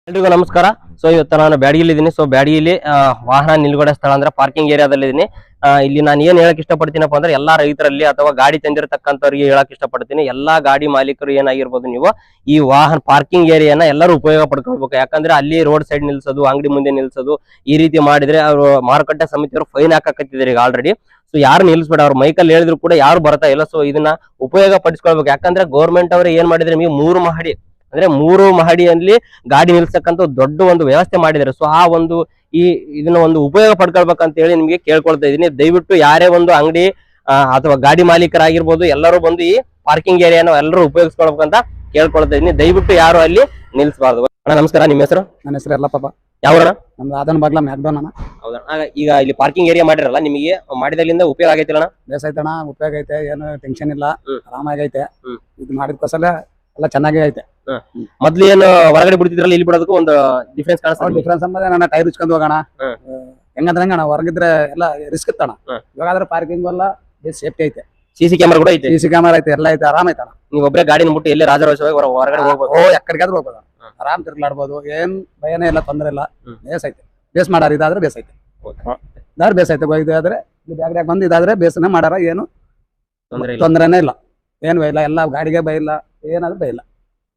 ಎಲ್ರಿಗೂ ನಮಸ್ಕಾರ. ಸೊ ಇವತ್ತು ನಾನು ಬ್ಯಾಡಗಿಲಿ ಇದ್ದೀನಿ. ಸೊ ಬ್ಯಾಡಗಿಲಿ ವಾಹನ ನಿಲ್ಗಡೆ ಸ್ಥಳ ಅಂದ್ರೆ ಪಾರ್ಕಿಂಗ್ ಏರಿಯಾದಲ್ಲಿ ಇದೀನಿ. ಇಲ್ಲಿ ನಾನು ಏನ್ ಹೇಳಕ್ ಇಷ್ಟಪಡ್ತೀನಪ್ಪ ಅಂದ್ರೆ ಎಲ್ಲಾ ರೈತರಲ್ಲಿ ಅಥವಾ ಗಾಡಿ ತಂದಿರತಕ್ಕಂಥವ್ರಿಗೆ ಹೇಳಕ್ ಇಷ್ಟಪಡ್ತೀನಿ. ಎಲ್ಲಾ ಗಾಡಿ ಮಾಲೀಕರು ಏನಾಗಿರ್ಬೋದು, ನೀವು ಈ ವಾಹನ ಪಾರ್ಕಿಂಗ್ ಏರಿಯಾನ ಎಲ್ಲರೂ ಉಪಯೋಗ ಪಡ್ಕೊಳ್ಬೇಕು. ಯಾಕಂದ್ರೆ ಅಲ್ಲಿ ರೋಡ್ ಸೈಡ್ ನಿಲ್ಸೋದು, ಅಂಗಡಿ ಮುಂದೆ ನಿಲ್ಸೋದು, ಈ ರೀತಿ ಮಾಡಿದ್ರೆ ಅವರು ಮಾರುಕಟ್ಟೆ ಸಮಿತಿಯವರು ಫೈನ್ ಹಾಕಕತ್ತಿದ್ದಾರೆ ಈಗ ಆಲ್ರೆಡಿ. ಸೊ ಯಾರು ನಿಲ್ಸ್ಬೇಡ, ಅವ್ರ ಮೈಕಲ್ಲಿ ಹೇಳಿದ್ರು ಕೂಡ ಯಾರು ಬರ್ತಾ ಇಲ್ಲ. ಸೊ ಇದನ್ನ ಉಪಯೋಗ ಪಡಿಸ್ಕೊಳ್ಬೇಕು. ಯಾಕಂದ್ರೆ ಗೌರ್ಮೆಂಟ್ ಅವರು ಏನ್ ಮಾಡಿದ್ರೆ, ನಿಮಗೆ 3 ಮಹಡಿ ಅಂದ್ರೆ 3 ಮಹಡಿಯಲ್ಲಿ ಗಾಡಿ ನಿಲ್ಸಕ್ಕಂತ ದೊಡ್ಡ ಒಂದು ವ್ಯವಸ್ಥೆ ಮಾಡಿದ್ದಾರೆ. ಸೊ ಆ ಒಂದು ಇದನ್ನ ಒಂದು ಉಪಯೋಗ ಪಡ್ಕೊಳ್ಬೇಕಂತ ಹೇಳಿ ನಿಮ್ಗೆ ಕೇಳ್ಕೊಳ್ತಾ ಇದೀನಿ. ದಯವಿಟ್ಟು ಯಾರೇ ಒಂದು ಅಂಗಡಿ ಅಥವಾ ಗಾಡಿ ಮಾಲೀಕರಾಗಿರ್ಬೋದು, ಎಲ್ಲರೂ ಬಂದು ಈ ಪಾರ್ಕಿಂಗ್ ಏರಿಯಾನ ಎಲ್ಲರೂ ಉಪಯೋಗಿಸ್ಕೊಳ್ಬೇಕಂತ ಕೇಳ್ಕೊಳ್ತಾ ಇದೀನಿ. ದಯವಿಟ್ಟು ಯಾರು ಅಲ್ಲಿ ನಿಲ್ಸಬಾರ್ದು. ನಮಸ್ಕಾರ, ನಿಮ್ಮ ಹೆಸರು? ನನ್ನ ಹೆಸರು ಎಲ್ಲಪ್ಪ. ಯಾವ್ರಣ? ನಮ್ದು ಅದನ್ನ ಬಾಗ್ಲ ಮ್ಯಾಕ್ಡೋನ್ ಅಣ್ಣ. ಹೌದಾ? ಈಗ ಇಲ್ಲಿ ಪಾರ್ಕಿಂಗ್ ಏರಿಯಾ ಮಾಡಿರಲ್ಲ, ನಿಮಗೆ ಮಾಡಿದಾಗಲಿಂದ ಉಪಯೋಗ ಆಗೈತಿಲ್ಲ? ಬೇಸ್ ಐತಣ್ಣ, ಉಪಯೋಗ ಐತೆ, ಏನು ಟೆನ್ಷನ್ ಇಲ್ಲ, ಆರಾಮಾಗೈತೆ. ಇದು ಮಾಡಿದ್ಕೋಸಲ ಎಲ್ಲ ಚೆನ್ನಾಗೇ ಐತೆ. ಮೊದ್ಲು ಏನು ಹೊರಗಡೆ ಬಿಡ್ತಿದ್ರಲ್ಲ, ಇಲ್ಲಿ ಬಿಡೋದಕ್ಕೂ ಒಂದು ಡಿಫ್ರೆನ್ಸ್ ಕಾಣಿಸ್ತಾ? ಡಿಫ್ರೆನ್ಸ್ ಅಂದ್ರೆ ನನ್ನ ಟೈರ್ ಉಚ್ಕೊಂಡು ಹೋಗೋಣ, ಹೆಂಗಂದ್ರೆ ಹಂಗಣ. ಹೊರಗಿದ್ರೆ ಎಲ್ಲ ರಿಸ್ಕ್ ಇತ್ತಣ. ಇವಾಗಾದ್ರೆ ಪಾರ್ಕಿಂಗ್ ಎಲ್ಲ ಸೇಫ್ಟಿ ಐತೆ. ಸಿಸಿ ಕ್ಯಾಮರಾ ಕೂಡ ಐತೆ? ಸಿಸಿ ಕ್ಯಾಮರಾ ಐತೆ, ಎಲ್ಲ ಐತೆ, ಆರಾಮ ಐತಣ. ನೀವು ಒಬ್ಬರೇ ಗಾಡಿನ ಬಿಟ್ಟು ಎಲ್ಲಿ ರಾಜರೋಷವಾಗಿ ಹೊರಗಡೆ ಹೋಗ್ಬೋದು, ಎಕ್ಕಡಿಗಾದ್ರೂ ಹೋಗ್ಬೋದು, ಆರಾಮ್ ತಿರ್ಗಾಡ್ಬೋದು, ಏನ್ ಭಯನೇ ಇಲ್ಲ, ತೊಂದ್ರೆ ಇಲ್ಲ. ಬೇಸ್ ಐತೆ. ಬೇಸ್ ಮಾಡಾರ ಇದಾದ್ರೆ ಬೇಸ್ ಐತೆ, ಇದಾದ್ರೆ ಬೇಸ್ ಐತೆ. ಇದಾದ್ರೆ ಬ್ಯಾಗ್ಯಾಗ ಬಂದು ಇದಾದ್ರೆ ಬೇಸನೆ ಮಾಡಾರ, ಏನು ತೊಂದ್ರೆನೇ ಇಲ್ಲ, ಏನು ಭಯ ಇಲ್ಲ. ಎಲ್ಲ ಗಾಡಿಗೆ ಭಯ ಇಲ್ಲ, ಏನಾದ್ರೂ ಭಯ ಇಲ್ಲ,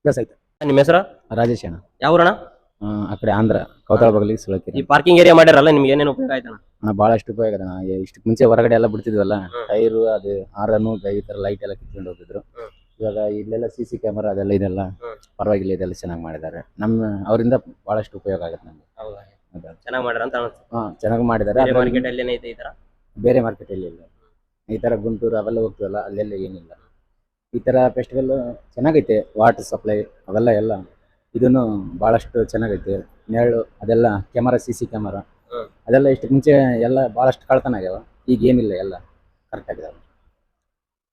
ಬೇಸ್ ಐತೆ. ನಿಮ್ಮ ಹೆಸರು? ರಾಜೇಶ್ ಅಣ್ಣ. ಯಾವ್ರಣ? ಆ ಕಡೆ ಆಂಧ್ರ, ಕೌತಾಳ ಬಗಲಿಗೆ ಸುಳಕಿ. ಈ ಪಾರ್ಕಿಂಗ್ ಏರಿಯಾ ಮಾಡಿರಲ್ಲ, ನಿಮ್ಗೆ ಏನೇನು ಉಪಯೋಗ ಆಯ್ತಣ್ಣ? ಬಹಳಷ್ಟು ಉಪಯೋಗ ಅಣ್ಣ. ಇಷ್ಟಕ್ಕೆ ಮುಂಚೆ ಹೊರಗಡೆ ಎಲ್ಲ ಬಿಡ್ತಿದ್ವಲ್ಲ, ಟೈರು ಅದು ಹಾರನು ಈ ತರ ಲೈಟ್ ಎಲ್ಲ ಕಿತ್ಕೊಂಡು ಹೋಗ್ತಿದ್ರು. ಇವಾಗ ಇಲ್ಲೆಲ್ಲ ಸಿಸಿ ಕ್ಯಾಮರಾ ಅದೆಲ್ಲ ಇದೆಲ್ಲ ಪರವಾಗಿಲ್ಲ, ಇದೆಲ್ಲ ಚೆನ್ನಾಗಿ ಮಾಡಿದ್ದಾರೆ. ಅವರಿಂದ ಬಹಳಷ್ಟು ಉಪಯೋಗ ಆಗುತ್ತೆ ನಮ್ಗೆ. ಚೆನ್ನಾಗಿ ಮಾಡ್ಯಾರ ಅಂತ ಅನ್ಸುತ್ತೆ. ಚೆನ್ನಾಗಿ ಮಾಡಿದ್ದಾರೆ. ಮಾರ್ಕೆಟ್ ಅಲ್ಲಿ ಏನೈತೆ ಈ ತರ? ಬೇರೆ ಮಾರ್ಕೆಟ್ ಅಲ್ಲಿ ಇಲ್ಲ. ಈ ತರ ಗುಂಟೂರು ಅವೆಲ್ಲ ಹೋಗ್ತೀವಲ್ಲ, ಅಲ್ಲೆಲ್ಲ ಏನಿಲ್ಲ. ಈ ತರ ಫೆಸ್ಟಿವಲ್ ಚೆನ್ನಾಗೈತೆ. ವಾಟರ್ ಸಪ್ಲೈ ಅವೆಲ್ಲ ಎಲ್ಲ ಇದನ್ನು ಬಹಳಷ್ಟು ಚೆನ್ನಾಗೈತೆ. ನೆರಳು ಅದೆಲ್ಲ ಕ್ಯಾಮರಾ, ಸಿಸಿ ಕ್ಯಾಮರಾ ಅದೆಲ್ಲ ಇಷ್ಟಕ್ಕೆ ಮುಂಚೆ ಎಲ್ಲ ಬಹಳಷ್ಟು ಕಳ್ತನ ಆಗ್ಯಾವ, ಈಗ ಏನಿಲ್ಲ, ಎಲ್ಲ ಕರೆಕ್ಟ್ ಆಗಿದಾವೆ.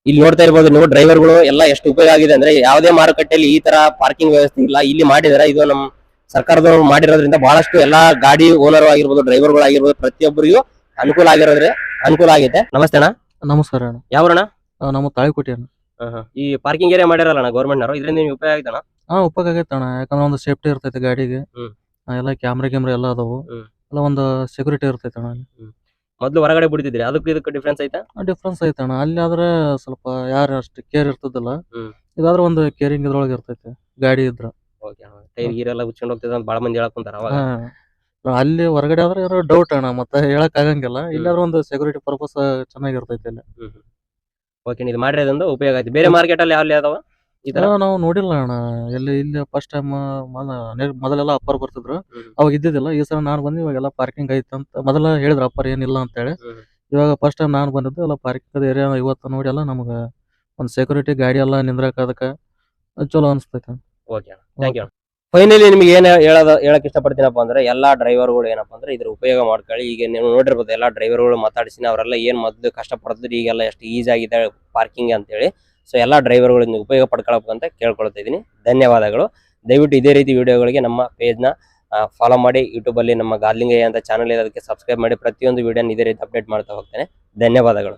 ಇಲ್ಲಿ ನೋಡ್ತಾ ಇರ್ಬೋದು ನೀವು, ಡ್ರೈವರ್ಗಳು ಎಲ್ಲ ಎಷ್ಟು ಉಪಯೋಗ ಆಗಿದೆ ಅಂದ್ರೆ, ಯಾವುದೇ ಮಾರುಕಟ್ಟೆಯಲ್ಲಿ ಈ ತರ ಪಾರ್ಕಿಂಗ್ ವ್ಯವಸ್ಥೆ ಇಲ್ಲ, ಇಲ್ಲಿ ಮಾಡಿದಾರೆ. ಇದು ನಮ್ಮ ಸರ್ಕಾರದವರು ಮಾಡಿರೋದ್ರಿಂದ ಬಹಳಷ್ಟು ಎಲ್ಲಾ ಗಾಡಿ ಓನರ್ ಆಗಿರ್ಬೋದು, ಡ್ರೈವರ್ಗಳು ಆಗಿರ್ಬೋದು, ಪ್ರತಿಯೊಬ್ಬರಿಗೂ ಅನುಕೂಲ ಆಗಿದೆ. ನಮಸ್ತೆ ಅಣ್ಣ. ನಮಸ್ಕಾರ ಅಣ್ಣ. ಯಾವ್ರಣ? ನಮ್ಮ ತಾಳಿಕೋಟೆ ಅಣ್ಣ. ಈ ಪಾರ್ಕಿಂಗ್ ಏರಿಯಾ ಮಾಡಿರಲ್ಲ ಗೌರ್ಮೆಂಟ್ ನವರು, ಇದರಿಂದ ನಿಮ್ಗೆ ಉಪಯೋಗ ಆಯ್ತಣ್ಣ? ಉಪಯೋಗ ಆಗೈತೆ ಅಣ್ಣ. ಯಾಕಂದ್ರೆ ಒಂದು ಸೇಫ್ಟಿ ಇರ್ತೈತೆ ಗಾಡಿಗೆ, ಎಲ್ಲ ಕ್ಯಾಮ್ರಾ ಎಲ್ಲ ಅದಾವು, ಎಲ್ಲ ಒಂದು ಸೆಕ್ಯೂರಿಟಿ ಇರ್ತೈತೆ ಅಣ್ಣ. ಮೊದ್ಲು ಹೊರಗಡೆ ಬಿಡ್ತಿದ್ರಿ, ಅದಕ್ಕೂ ಇದಕ್ಕೆ ಡಿಫ್ರೆನ್ಸ್ ಐತಾ? ಡಿಫ್ರೆನ್ಸ್ ಐತೆ ಅಣ್ಣ. ಅಲ್ಲಿ ಆದ್ರೆ ಸ್ವಲ್ಪ ಯಾರು ಅಷ್ಟು ಕೇರ್ ಇರ್ತದಿಲ್ಲ, ಇದಾದ್ರೆ ಒಂದು ಕೇರಿಂಗ್ ಇದ್ರೊಳಗೆ ಇರ್ತೈತೆ ಗಾಡಿ ಇದ್ರ. ಟೈರ್ ಗೀರೆಲ್ಲ ಉಚ್ಕೊಂಡು ಹೋಗ್ತದೆ ಅಂತ ಬಹಳ ಮಂದಿ ಹೇಳಕ್ ಕುಂತಾರ. ಅಲ್ಲಿ ಹೊರಗಡೆ ಆದ್ರೆ ಏನೋ ಡೌಟ್ ಅಣ್ಣ, ಮತ್ತೆ ಹೇಳಕ್ ಆಗಂಗಿಲ್ಲ. ಇಲ್ಲಾದ್ರೆ ಒಂದು ಸೆಕ್ಯೂರಿಟಿ ಪರ್ಪಸ್ ಚೆನ್ನಾಗಿರ್ತೈತೆ ಅಲ್ಲಿ. ಓಕೆ, ಇದು ಮಾಡಿರೋದ್ರಿಂದ ಉಪಯೋಗ ಆಯ್ತು. ಬೇರೆ ಮಾರ್ಕೆಟ್ ಅಲ್ಲಿ ಯಾವ ಅದಾವ ಈ ತರ? ನಾವು ನೋಡಿಲ್ಲ ಅಣ್ಣ. ಇಲ್ಲಿ ಫಸ್ಟ್ ಟೈಮ್ ಮೊದಲೆಲ್ಲ ಅಪ್ಪರ್ ಬರ್ತಿದ್ರು, ಅವಾಗ ಇದ್ದಿದ್ದಿಲ್ಲ. ಈ ಸಲ ನಾನು ಬಂದು ಇವಾಗೆಲ್ಲ ಪಾರ್ಕಿಂಗ್ ಐತೆ ಅಂತ ಮೊದಲ ಹೇಳಿದ್ರು ಅಪ್ಪರ್, ಏನಿಲ್ಲ ಅಂತ ಹೇಳಿ. ಇವಾಗ ಫಸ್ಟ್ ಟೈಮ್ ನಾನು ಬಂದಿದ್ದು, ಎಲ್ಲ ಪಾರ್ಕಿಂಗ್ ಏರಿಯಾ ಇವತ್ತು ನೋಡಿ ಎಲ್ಲ ನಮ್ಗೆ ಒಂದು ಸೆಕ್ಯೂರಿಟಿ ಗಾಡಿ ಎಲ್ಲ ನಿಂದ್ರಕ ಅದಕ್ಕೆ ಚಲೋ ಅನಿಸ್ತೈತೆ. Okay, thank you. ಫೈನಲಿ ನಿಮ್ಗೆ ಏನ್ ಹೇಳಕ್ ಇಷ್ಟಪಡ್ತೀನಪ್ಪ ಅಂದ್ರೆ, ಎಲ್ಲಾ ಡ್ರೈವರ್ಗಳು ಏನಪ್ಪಾ ಅಂದ್ರೆ ಇದ್ರ ಉಪಯೋಗ ಮಾಡ್ಕೊಳ್ಳಿ. ಈಗ ನೀವು ನೋಡಿರ್ಬೋದು, ಎಲ್ಲಾ ಡ್ರೈವರ್ಗಳು ಮಾತಾಡಿಸಿನಿ, ಅವರೆಲ್ಲ ಏನ್ ಮೊದ್ಲು ಕಷ್ಟ ಪಡ್ತಿದ್ರು, ಈಗೆಲ್ಲ ಎಷ್ಟು ಈಜಿ ಆಗಿದೆ ಪಾರ್ಕಿಂಗ್ ಅಂತ ಹೇಳಿ. ಸೊ ಎಲ್ಲಾ ಡ್ರೈವರ್ಗಳು ಉಪಯೋಗ ಪಡ್ಕೊಳ್ಬೇಕಂತ ಕೇಳ್ಕೊಳ್ತಾ ಇದೀನಿ. ಧನ್ಯವಾದಗಳು. ದಯವಿಟ್ಟು ಇದೇ ರೀತಿ ವಿಡಿಯೋಗಳಿಗೆ ನಮ್ಮ ಪೇಜ್ ನ ಫಾಲೋ ಮಾಡಿ. ಯೂಟ್ಯೂಬ್ ಅಲ್ಲಿ ನಮ್ಮ ಗಾರ್ಲಿಂಗಯ್ಯ ಅಂತ ಚಾನಲ್ ಇದೆ, ಅದಕ್ಕೆ ಸಬ್ಸ್ಕ್ರೈಬ್ ಮಾಡಿ. ಪ್ರತಿಯೊಂದು ವಿಡಿಯೋನ ಇದೇ ರೀತಿ ಅಪ್ಡೇಟ್ ಮಾಡ್ತಾ ಹೋಗ್ತೇನೆ. ಧನ್ಯವಾದಗಳು.